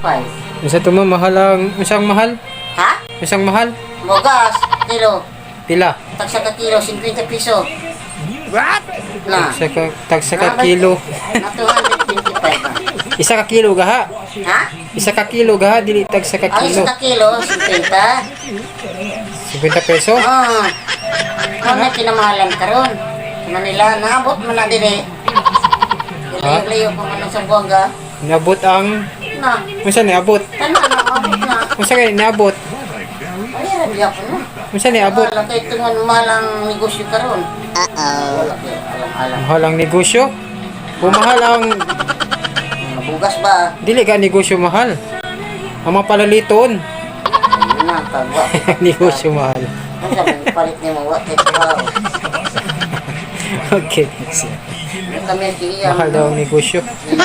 25. Unsa to mo mahal ang unsang mahal? Ha? Unsang mahal? Mogas, kilo. Pila? Tagsa ka kilo, 50 piso. What? Na. Tagsa ka kilo. Na 225 na. Isa ka kilo gaha. Ha? Isa ka kilo gaha dili tagsa ka Ang kilo. isa ka kilo, 50. 50 peso? Oo. Kung na kinamahalan karon. Manila, naabot mo na din eh. Layo-layo ko man sa buwangga. Niabot ang Na, unsa niabot? tanda na, abot na. Unsa kay niabot? Ay, radya ko na. Unsa niabot? Wala kay tungan malang negosyo karon. Wala kay alam-alam. Mahal ang negosyo? Kung mahal ang Bugas ba? dili ka negosyo mahal. Ang mga palaliton, Ayun na, kagwa. negosyo mahal. Ang sabi, palit niya mo, what it wow. Okay. Kami kiya. Mahal daw ang negosyo. Ina